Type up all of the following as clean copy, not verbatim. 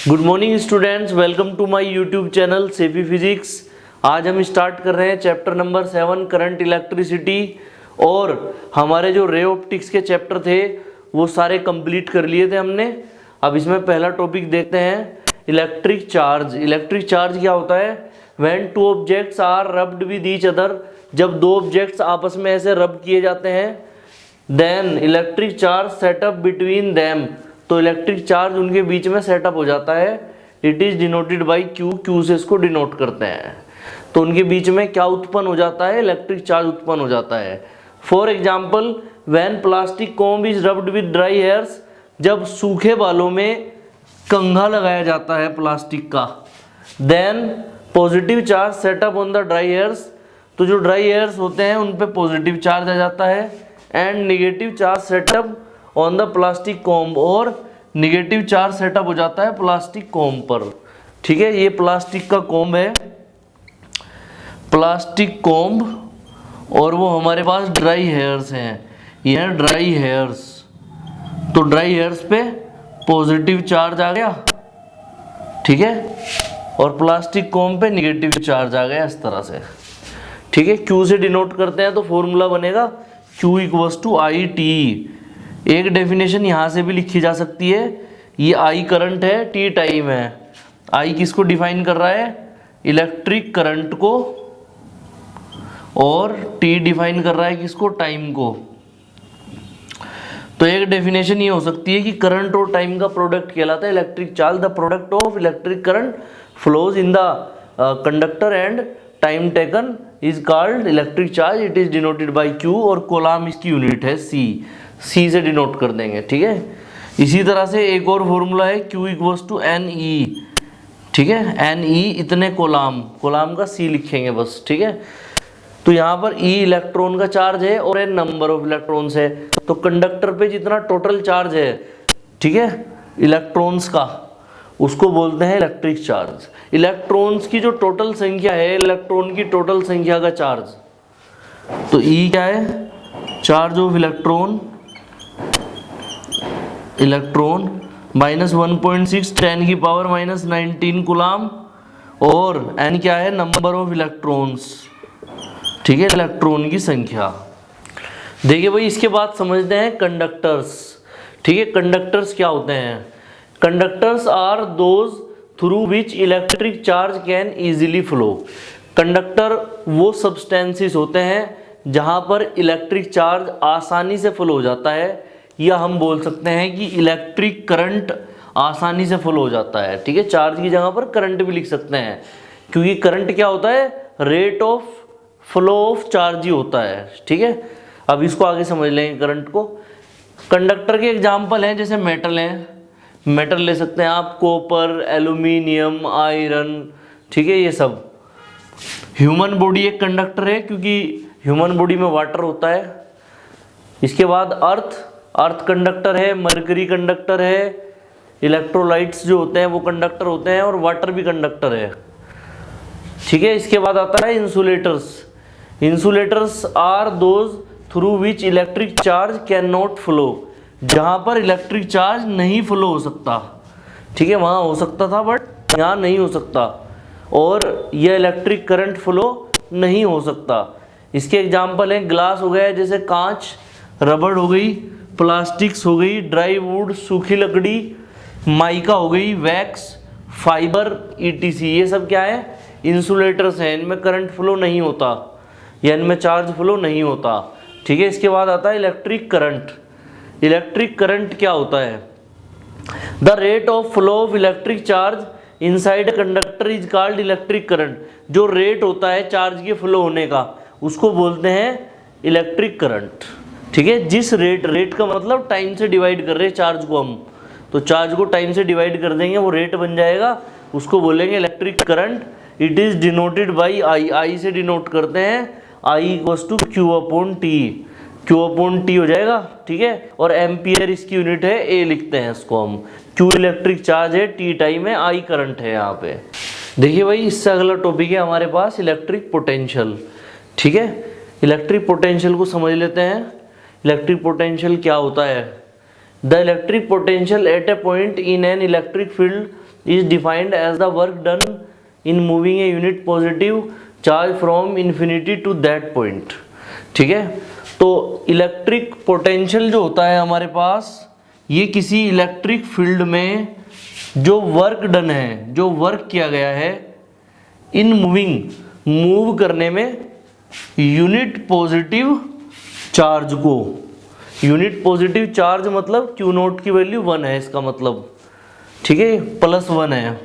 Good morning students, welcome to my YouTube channel सेफी physics. आज हम स्टार्ट कर रहे हैं चैप्टर नंबर 7 करंट इलेक्ट्रिसिटी। और हमारे जो रे ऑप्टिक्स के चैप्टर थे वो सारे कंप्लीट कर लिए थे हमने। अब इसमें पहला टॉपिक देखते हैं, इलेक्ट्रिक चार्ज। इलेक्ट्रिक चार्ज क्या होता है? When two objects are rubbed with each other, जब दो ऑब्जेक्ट्स आपस में ऐसे रब किए जाते हैं, then electric charge setup between them, तो इलेक्ट्रिक चार्ज उनके बीच में सेटअप हो जाता है। It is denoted by Q, Q से इसको डिनोट करते हैं। तो उनके बीच में क्या उत्पन्न हो जाता है? इलेक्ट्रिक चार्ज उत्पन्न हो जाता है। For example, when plastic comb is rubbed with dry hairs, जब सूखे बालों में कंघा लगाया जाता है प्लास्टिक का, then positive charge setup on the dry hairs, तो जो ड्राई हेयर्स होते हैं उन पे पॉजिटिव चार्ज आ जाता है। And negative charge setup on the plastic comb, और निगेटिव चार्ज सेटअप हो जाता है प्लास्टिक कॉम्ब पर। ठीक है, ये प्लास्टिक का कॉम्ब है, प्लास्टिक कॉम्ब, और वो हमारे पास ड्राई हेयर्स हैं, ये हैं ड्राई हेयर्स। तो ड्राई हेयर्स पे पॉजिटिव चार्ज आ गया, ठीक है, और प्लास्टिक कॉम्ब पे निगेटिव चार्ज आ गया, इस तरह से। ठीक है, क्यू से डिनोट करते हैं तो फॉर्मूला बनेगा Q equals to I T. एक डेफिनेशन यहाँ से भी लिखी जा सकती है, ये आई करंट है, टी टाइम है। आई किसको डिफाइन कर रहा है? इलेक्ट्रिक करंट को, और टी डिफाइन कर रहा है किसको? टाइम को। तो एक डेफिनेशन ये हो सकती है कि करंट और टाइम का प्रोडक्ट कहलाता है electric charge. The product of electric current flows in the conductor and time taken is called electric charge. It is denoted by Q, और कोलाम इसकी यूनिट है सी। सी से डिनोट कर देंगे। ठीक है, इसी तरह से एक और फॉर्मूला है Q equals to N E. ठीक है, एन ई इतने कोलाम, कोलाम का सी लिखेंगे बस। ठीक है, तो यहाँ पर ई इलेक्ट्रॉन का चार्ज है और एन नंबर ऑफ इलेक्ट्रॉन्स है। तो कंडक्टर पे जितना टोटल चार्ज है, ठीक है, इलेक्ट्रॉन्स का, उसको बोलते हैं इलेक्ट्रिक चार्ज। इलेक्ट्रॉन्स की जो टोटल संख्या है, इलेक्ट्रॉन की टोटल संख्या का चार्ज, तो ई क्या है? Charge of electron, electron minus 1.6 10 की पावर माइनस 19 कुलाम, और एन क्या है? Number of electrons. ठीक है, इलेक्ट्रॉन की संख्या। देखिए भाई, इसके बाद समझते हैं कंडक्टर्स। ठीक है, कंडक्टर्स क्या होते हैं? Conductors are those through which electric charge can easily flow. Conductor वो सब्सटेंसेस होते हैं जहां पर इलेक्ट्रिक चार्ज आसानी से फ्लो हो जाता है, या हम बोल सकते हैं कि इलेक्ट्रिक करंट आसानी से फ्लो हो जाता है। ठीक है, चार्ज की जगह पर करंट भी लिख सकते हैं, क्योंकि करंट क्या होता है? Rate of flow of charge ही होता है। ठीक है, अब इसको आगे समझ लेंगे करंट को। कंडक्टर के एग्जाम्पल हैं, जैसे मेटल हैं, मेटल ले सकते हैं आप, कॉपर, एल्यूमिनियम, आयरन। ठीक है, ये सब। ह्यूमन बॉडी एक कंडक्टर है, क्योंकि ह्यूमन बॉडी में वाटर होता है। इसके बाद अर्थ, अर्थ कंडक्टर है, मरकरी कंडक्टर है, इलेक्ट्रोलाइट्स जो होते हैं वो कंडक्टर होते हैं, और वाटर भी कंडक्टर है। ठीक है, इसके बाद आता है insulators. Insulators are those through which electric charge can not flow, जहां पर इलेक्ट्रिक चार्ज नहीं फ्लो हो सकता। ठीक है, वहां हो सकता था बट यहाँ नहीं हो सकता, और यह इलेक्ट्रिक करंट फ्लो नहीं हो सकता। इसके एग्जाम्पल हैं, ग्लास हो गया, जैसे कांच, रबड़ हो गई, प्लास्टिक्स हो गई, ड्राई वुड, सूखी लकड़ी, माइका हो गई, वैक्स, फाइबर, ईटीसी। ये सब क्या है? इंसुलेटर्स हैं। इनमें करंट फ्लो नहीं होता, या इनमें चार्ज फ्लो नहीं होता। ठीक है, इसके बाद आता है इलेक्ट्रिक करंट। इलेक्ट्रिक करंट क्या होता है? The rate of flow of electric charge inside conductor is called electric current. जो रेट होता है चार्ज के फ्लो होने का, उसको बोलते हैं इलेक्ट्रिक करंट। ठीक है, जिस रेट का मतलब टाइम से डिवाइड कर रहे हैं चार्ज को हम, तो चार्ज को टाइम से डिवाइड कर देंगे, वो रेट बन जाएगा, उसको बोलेंगे electric current. It is denoted by I, I से डिनोट करते हैं, I equals to Q upon T. Q upon T हो जाएगा। ठीक है, और एम्पियर इसकी यूनिट है, ए लिखते हैं इसको हम। क्यू इलेक्ट्रिक चार्ज है, टी टाइम है, आई करंट है यहाँ पे। देखिए भाई, इससे अगला टॉपिक है हमारे पास इलेक्ट्रिक पोटेंशियल। ठीक है, इलेक्ट्रिक पोटेंशियल को समझ लेते हैं। इलेक्ट्रिक पोटेंशियल क्या होता है? The electric potential at a point in an electric field is defined as the work done in moving a unit positive charge from infinity to that point. ठीक है, तो इलेक्ट्रिक पोटेंशियल जो होता है हमारे पास, ये किसी इलेक्ट्रिक फील्ड में जो वर्क डन है, जो वर्क किया गया है इन मूविंग, मूव करने में यूनिट पॉजिटिव चार्ज को, यूनिट पॉजिटिव चार्ज मतलब क्यू नोट की वैल्यू 1 है इसका मतलब, ठीक है, +1 है,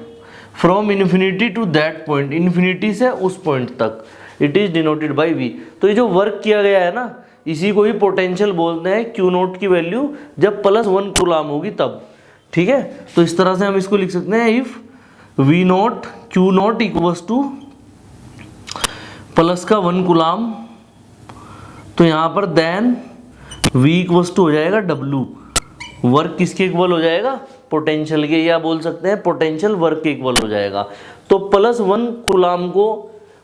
from infinity to that point, infinity से उस पॉइंट तक, it is denoted by V. तो ये जो वर्क किया गया है ना, इसी को ही पोटेंशियल बोलते हैं, क्यू नोट की वैल्यू जब +1 कूलाम होगी तब। ठीक है, तो इस तरह से हम इसको लिख सकते हैं, if we note Q naught equals to +1 coulomb, तो यहाँ पर देन वी इक्वल्स टू हो जाएगा W, वर्क किसके इक्वल हो जाएगा, पोटेंशियल के, या बोल सकते हैं पोटेंशियल वर्क के इक्वल हो जाएगा। तो +1 कूलाम को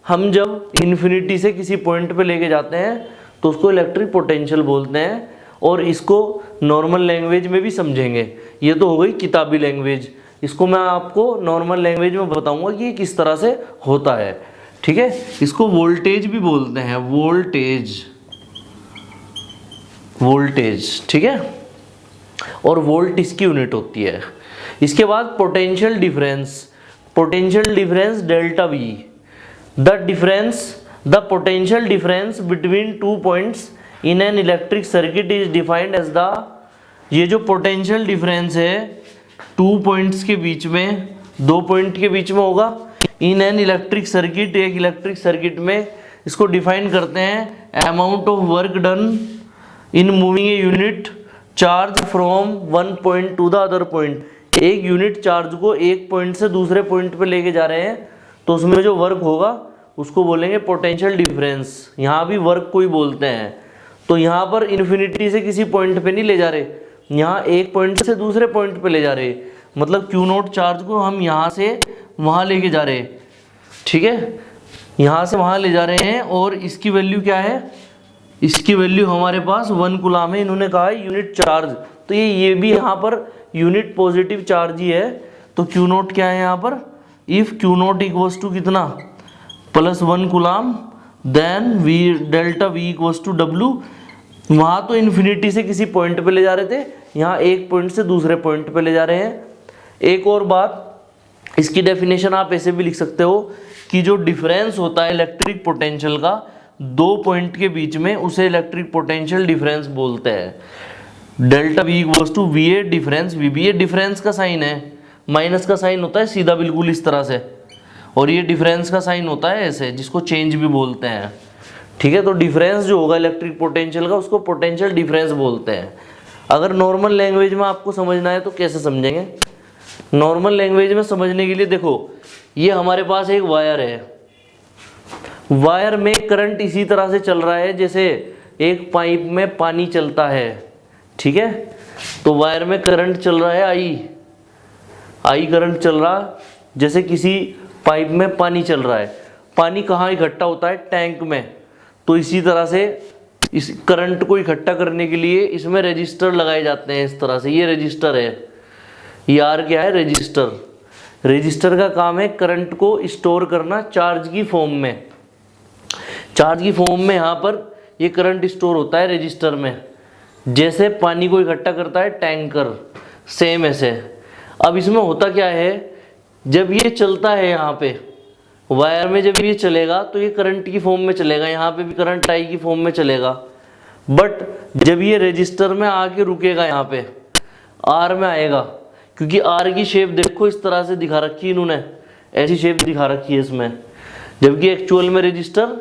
हम जब इन्फिनिटी से किसी पॉइंट पे लेके जाते हैं तो उसको इलेक्ट्रिक पोटेंशियल बोलते हैं, और इसको नॉर्मल लैंग्वेज में भी समझेंगे। ये तो हो गई किताबी लैंग्वेज, इसको मैं आपको नॉर्मल लैंग्वेज में बताऊंगा कि ये किस तरह से होता है। ठीक है, इसको वोल्टेज भी बोलते हैं, वोल्टेज, वोल्टेज। ठीक है, और वोल्ट इसकी यूनिट होती है। इसके बाद potential difference, potential difference delta V, the difference, the potential difference between 2 points in an electric circuit is defined as the, ये जो पोटेंशियल डिफरेंस है 2 पॉइंट्स के बीच में, 2 पॉइंट के बीच में होगा, इन एन इलेक्ट्रिक सर्किट, एक इलेक्ट्रिक सर्किट में, इसको डिफाइन करते हैं amount of work done in moving a unit charge from 1 point two the other point. एक यूनिट चार्ज को एक पॉइंट से दूसरे पॉइंट पे लेके जा रहे हैं, तो उसमें जो वर्क होगा उसको बोलेंगे पोटेंशियल डिफरेंस। यहाँ भी वर्क को ही बोलते हैं। तो यहाँ पर इन्फिनिटी से किसी पॉइंट पे नहीं ले जा रहे, यहाँ एक पॉइंट से दूसरे पॉइंट पे ले जा रहे, मतलब क्यू नोट चार्ज को हम यहाँ से वहाँ लेके जा रहे। ठीक है, यहाँ से वहाँ ले जा रहे हैं, और इसकी वैल्यू क्या है, इसकी वैल्यू हमारे पास 1 कूलाम है, इन्होंने कहा है यूनिट चार्ज, तो ये भी यहाँ पर यूनिट पॉजिटिव चार्ज ही है। तो क्यू नोट क्या है यहाँ पर, if Q naught equals to कितना, +1 coulomb, then V delta V equals to W। वहाँ तो इन्फिनिटी से किसी पॉइंट पे ले जा रहे थे, यहाँ एक पॉइंट से दूसरे पॉइंट पे ले जा रहे हैं। एक और बात, इसकी डेफिनेशन आप ऐसे भी लिख सकते हो कि जो डिफरेंस होता है इलेक्ट्रिक पोटेंशियल का 2 पॉइंट के बीच में, उसे इलेक्ट्रिक पोटेंशियल डिफरेंस बोलते हैं। Delta V equals to V A difference V B, ये डिफरेंस का साइन है, माइनस का साइन होता है सीधा बिल्कुल इस तरह से, और ये डिफरेंस का साइन होता है ऐसे, जिसको चेंज भी बोलते हैं। ठीक है, तो डिफरेंस जो होगा इलेक्ट्रिक पोटेंशियल का, उसको पोटेंशियल डिफरेंस बोलते हैं। अगर नॉर्मल लैंग्वेज में आपको समझना है तो कैसे समझेंगे, नॉर्मल लैंग्वेज में समझने के लिए देखो, ये हमारे पास एक वायर है, वायर में करंट इसी तरह से चल रहा है जैसे एक पाइप में पानी चलता है। ठीक है, तो वायर में करंट चल रहा है आई करंट चल रहा, जैसे किसी पाइप में पानी चल रहा है। पानी कहाँ इकट्ठा होता है, टैंक में। तो इसी तरह से इस करंट को इकट्ठा करने के लिए इसमें रेजिस्टर लगाए जाते हैं इस तरह से। ये रेजिस्टर है, ये आर क्या है, रेजिस्टर। रेजिस्टर का काम है करंट को स्टोर करना चार्ज की फॉर्म में, चार्ज की फॉर्म में यहाँ पर ये करंट स्टोर होता है रेजिस्टर में, जैसे पानी को इकट्ठा करता है टैंकर, सेम ऐसे। अब इसमें होता क्या है, जब ये चलता है यहाँ पे वायर में, जब ये चलेगा तो ये करंट की फॉर्म में चलेगा, यहाँ पे भी करंट आई की फॉर्म में चलेगा। बट जब ये रेजिस्टर में आके रुकेगा, यहाँ पे आर में आएगा, क्योंकि आर की शेप देखो इस तरह से दिखा रखी है इन्होंने, ऐसी शेप दिखा रखी है इसमें, जबकि एक्चुअल में रेजिस्टर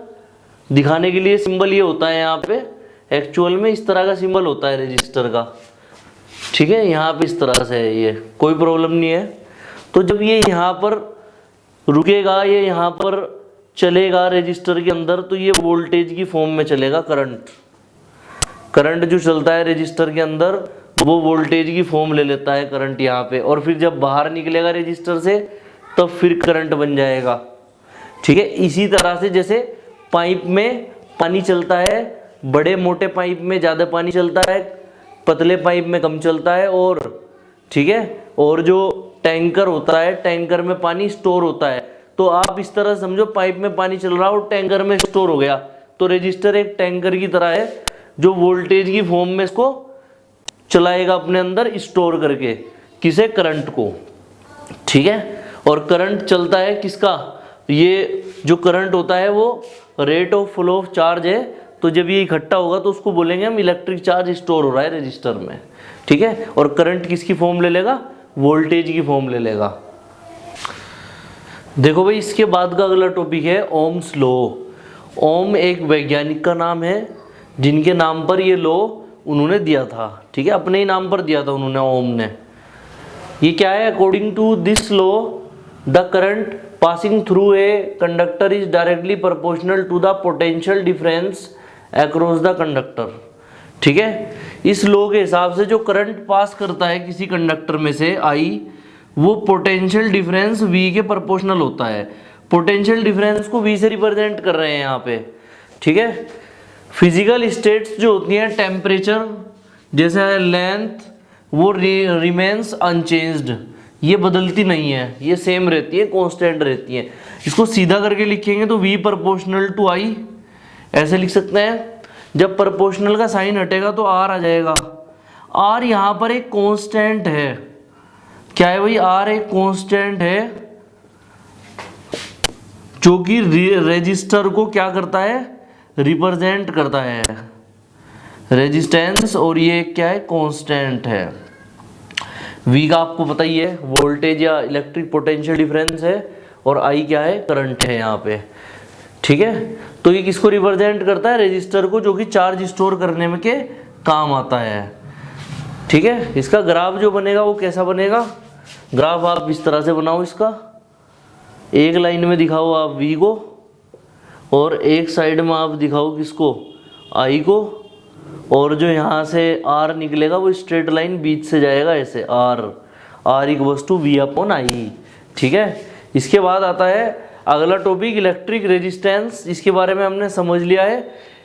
दिखाने के लिए सिंबल ये होता है, यहाँ पे एक्चुअल में इस तरह का सिंबल होता है रजिस्टर का। ठीक है, यहाँ पे इस तरह से है, ये कोई प्रॉब्लम नहीं है। तो जब ये यहाँ पर रुकेगा, ये यहाँ पर चलेगा रजिस्टर के अंदर, तो ये वोल्टेज की फॉर्म में चलेगा। करंट जो चलता है रजिस्टर के अंदर वो वोल्टेज की फॉर्म ले लेता है करंट यहाँ पे, और फिर जब बाहर निकलेगा रजिस्टर से तब फिर करंट बन जाएगा। ठीक है, इसी तरह से जैसे पाइप में पानी चलता है, बड़े मोटे पाइप में ज़्यादा पानी चलता है, पतले पाइप में कम चलता है, और ठीक है, और जो टैंकर होता है, टैंकर में पानी स्टोर होता है। तो आप इस तरह समझो, पाइप में पानी चल रहा हो, टैंकर में स्टोर हो गया, तो रेजिस्टर एक टैंकर की तरह है जो वोल्टेज की फॉर्म में इसको चलाएगा अपने अंदर स्टोर करके, किसे, करंट को। ठीक है, और करंट चलता है किसका, ये जो करंट होता है वो rate of flow of charge है। तो जब ये इकट्ठा होगा तो उसको बोलेंगे हम इलेक्ट्रिक चार्ज स्टोर हो रहा है रजिस्टर में। ठीक है, और करंट किसकी फॉर्म ले लेगा, वोल्टेज की फॉर्म ले लेगा। देखो भाई, इसके बाद का अगला टॉपिक है ओम्स लॉ। ओम एक वैज्ञानिक का नाम है जिनके नाम पर ये लॉ उन्होंने दिया था। ठीक है, अपने ही नाम पर दिया था उन्होंने, ओम ने। ये क्या है, according to this law the current passing through a conductor is directly proportional to the potential difference across the conductor. ठीक है, इस लॉ के हिसाब से जो करंट पास करता है किसी कंडक्टर में से आई, वो पोटेंशियल डिफरेंस V के प्रोपोर्शनल होता है। पोटेंशियल डिफरेंस को V से रिप्रेजेंट कर रहे हैं यहाँ पे। ठीक है, फिजिकल स्टेट्स जो होती हैं, टेम्परेचर जैसे लेंथ, वो रिमेन्स अनचेंज्ड, ये बदलती नहीं है, ये सेम रहती है, कांस्टेंट रहती है। इसको सीधा करके लिखेंगे तो V प्रोपोर्शनल टू I ऐसे लिख सकते हैं। जब प्रोपोर्शनल का साइन हटेगा तो R आ जाएगा। R यहाँ पर एक कांस्टेंट है। क्या है भाई, R एक कांस्टेंट है जो कि रेजिस्टर को क्या करता है, रिप्रेजेंट करता है, रेजिस्टेंस। और ये क्या है, कांस्टेंट है। V का आपको पता ही है, वोल्टेज या इलेक्ट्रिक पोटेंशियल डिफरेंस है, और I क्या है, करंट है यहाँ पे। ठीक है, तो ये किसको रिप्रेजेंट करता है, रेजिस्टर को, जो कि चार्ज स्टोर करने में के काम आता है। ठीक है, इसका ग्राफ जो बनेगा वो कैसा बनेगा, ग्राफ आप इस तरह से बनाओ इसका, एक लाइन में दिखाओ आप V को, और एक साइड में आप दिखाओ किसको, I को, और जो यहाँ से R निकलेगा वो स्ट्रेट लाइन बीच से जाएगा ऐसे, R equals to V upon I। ठीक है, इसके बाद आता है अगला टॉपिक इलेक्ट्रिक रेजिस्टेंस। इसके बारे में हमने समझ लिया है,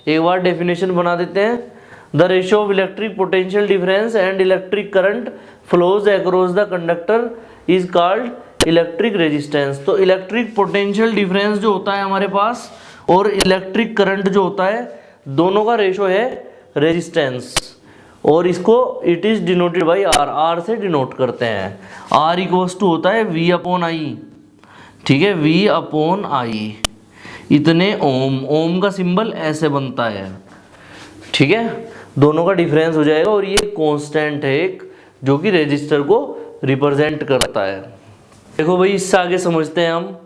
एक बार डेफिनेशन बना देते हैं। The ratio of electric potential difference and electric current flows across the conductor is called electric resistance. तो इलेक्ट्रिक पोटेंशियल डिफरेंस जो होता है हमारे पास, और इलेक्ट्रिक करंट जो होता है, दोनों का रेशो है रेजिस्टेंस, और इसको it is denoted by R से डिनोट करते हैं। R इक्वल्स टू होता है V अपॉन I। ठीक है, V अपॉन I इतने ओम का सिंबल ऐसे बनता है। ठीक है, दोनों का डिफरेंस हो जाएगा, और ये कांस्टेंट है एक, जो कि रेजिस्टर को रिप्रेजेंट करता है। देखो भाई, इससे आगे समझते हैं हम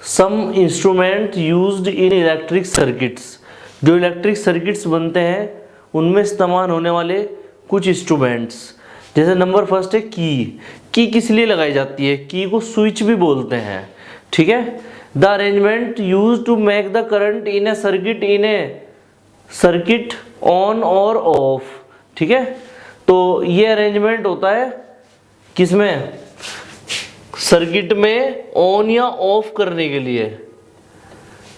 some instrument used in electric circuits. जो इलेक्ट्रिक सर्किट्स बनते हैं उनमें इस्तेमाल होने वाले कुछ इंस्ट्रूमेंट्स। जैसे नंबर फर्स्ट है की किस लिए लगाई जाती है, की को स्विच भी बोलते हैं। ठीक है, the arrangement use to make the current in a circuit on और ऑफ। ठीक है, तो ये अरेंजमेंट होता है किसमें, सर्किट में ऑन या ऑफ करने के लिए।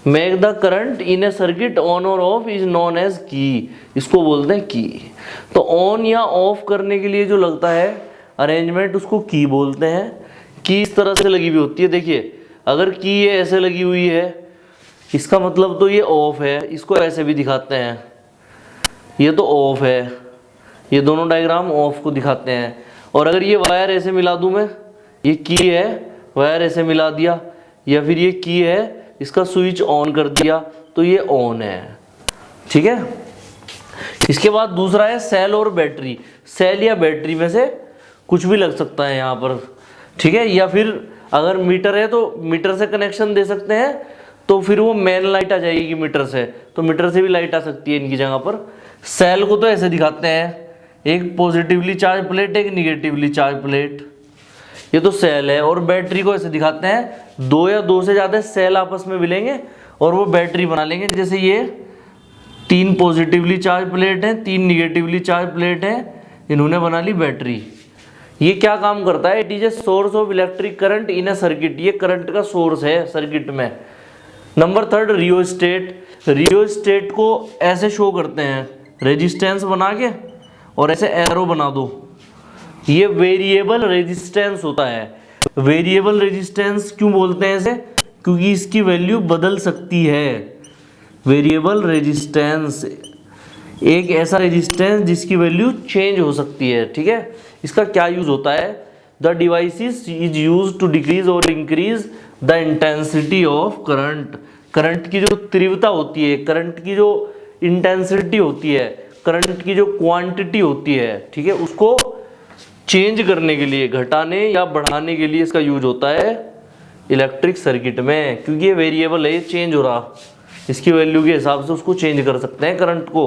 Make the current in a circuit on और ऑफ इज नोन एज की, इसको बोलते हैं की। तो ऑन या ऑफ करने के लिए जो लगता है अरेंजमेंट, उसको की बोलते हैं। की इस तरह से लगी हुई होती है, देखिए अगर की ये ऐसे लगी हुई है, इसका मतलब तो ये ऑफ है। इसको ऐसे भी दिखाते हैं, ये तो ऑफ है, ये दोनों डायग्राम ऑफ को दिखाते हैं। और अगर ये वायर ऐसे मिला दूं मैं, ये की है, वायर ऐसे मिला दिया, या फिर ये की है, इसका स्विच ऑन कर दिया, तो ये ऑन है। ठीक है, इसके बाद दूसरा है सेल और बैटरी। सेल या बैटरी में से कुछ भी लग सकता है यहाँ पर। ठीक है, या फिर अगर मीटर है तो मीटर से कनेक्शन दे सकते हैं, तो फिर वो मेन लाइट आ जाएगी मीटर से, तो मीटर से भी लाइट आ सकती है इनकी जगह पर। सेल को तो ऐसे दिखाते हैं, एक पॉजिटिवली चार्ज प्लेट, एक निगेटिवली चार्ज प्लेट, ये तो सेल है। और बैटरी को ऐसे दिखाते हैं, दो या दो से ज़्यादा सेल आपस में मिलेंगे और वो बैटरी बना लेंगे। जैसे ये 3 पॉजिटिवली चार्ज प्लेट हैं, 3 निगेटिवली चार्ज प्लेट हैं, इन्होंने बना ली बैटरी। ये क्या काम करता है, it is a source of electric current in a circuit, ये करंट का सोर्स है सर्किट में। Number third rheostat. रियोस्टेट को ऐसे शो करते हैं, रेजिस्टेंस बना के और ऐसे एरो बना दो, ये वेरिएबल रेजिस्टेंस होता है। वेरिएबल रेजिस्टेंस क्यों बोलते हैं इसे? क्योंकि इसकी वैल्यू बदल सकती है। वेरिएबल रेजिस्टेंस एक ऐसा रेजिस्टेंस जिसकी वैल्यू चेंज हो सकती है। ठीक है, इसका क्या यूज होता है? The device is use to decrease और increase the intensity of current. Current की जो तीव्रता होती है, करंट की जो इंटेंसिटी होती है, करंट की जो क्वांटिटी होती है, ठीक है, उसको चेंज करने के लिए, घटाने या बढ़ाने के लिए इसका यूज होता है इलेक्ट्रिक सर्किट में। क्योंकि ये वेरिएबल है, ये चेंज हो रहा, इसकी वैल्यू के हिसाब से उसको चेंज कर सकते हैं करंट को।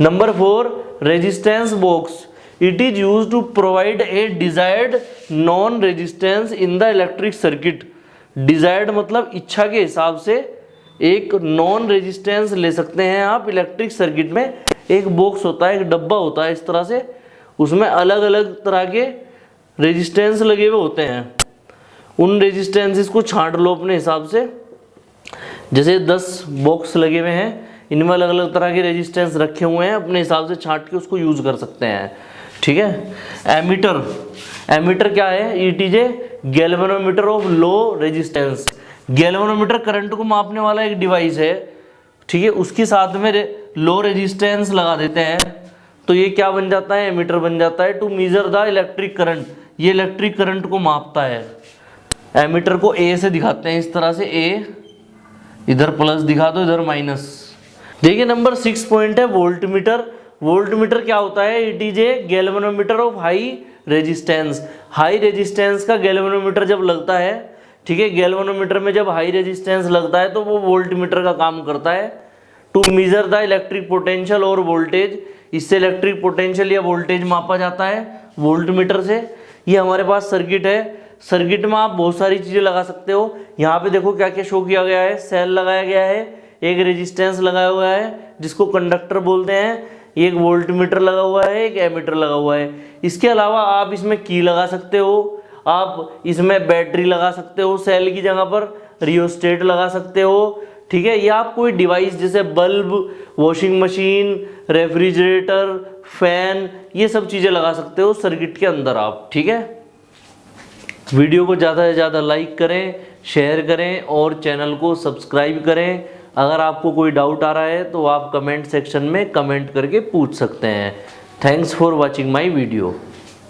Number 4, resistance box. It is use to provide a desired non resistance in the electric circuit. Desired मतलब इच्छा के हिसाब से एक नॉन रेजिस्टेंस ले सकते हैं आप इलेक्ट्रिक सर्किट में। एक बॉक्स होता है, एक डब्बा होता है इस तरह से, उसमें अलग अलग तरह के रेजिस्टेंस लगे हुए होते हैं। उन रेजिस्टेंसेस को छांट लो अपने हिसाब से। जैसे 10 बॉक्स लगे हुए हैं, इनमें अलग अलग तरह के रेजिस्टेंस रखे हुए हैं, अपने हिसाब से छांट के उसको यूज कर सकते हैं। ठीक है। एमीटर, एमीटर क्या है? It is a galvanometer of low resistance. Galvanometer current को मापने वाला एक डिवाइस है, ठीक है, उसके साथ में लो रेजिस्टेंस लगा देते हैं तो ये क्या बन जाता है? एमीटर बन जाता है। To measure the electric current, ये इलेक्ट्रिक करंट को मापता है। एमीटर को ए से दिखाते हैं इस तरह से, ए इधर प्लस दिखा दो, इधर माइनस। देखिए नंबर 6 पॉइंट है वोल्टमीटर। वोल्टमीटर क्या होता है? It is a galvanometer of high resistance. High resistance का गैल्वेनोमीटर जब लगता है, ठीक है, गैल्वेनोमीटर में जब हाई रेजिस्टेंस लगता है तो वो वोल्टमीटर का काम करता है। To measure the electric potential और वोल्टेज, इससे इलेक्ट्रिक पोटेंशियल या वोल्टेज मापा जाता है वोल्टमीटर से। ये हमारे पास सर्किट है, सर्किट में आप बहुत सारी चीज़ें लगा सकते हो। यहाँ पे देखो क्या क्या शो किया गया है। सेल लगाया गया है, एक रेजिस्टेंस लगाया हुआ है जिसको कंडक्टर बोलते हैं, एक वोल्टमीटर लगा हुआ है, एक एमीटर लगा हुआ है। इसके अलावा आप इसमें की लगा सकते हो, आप इसमें बैटरी लगा सकते हो, सेल की जगह पर रियोस्टेट लगा सकते हो। ठीक है, या आप कोई डिवाइस जैसे bulb, washing machine, refrigerator, fan, ये सब चीज़ें लगा सकते हो सर्किट के अंदर आप। ठीक है, वीडियो को ज़्यादा से ज़्यादा लाइक करें, शेयर करें और चैनल को सब्सक्राइब करें। अगर आपको कोई डाउट आ रहा है तो आप कमेंट सेक्शन में कमेंट करके पूछ सकते हैं। Thanks for watching my video.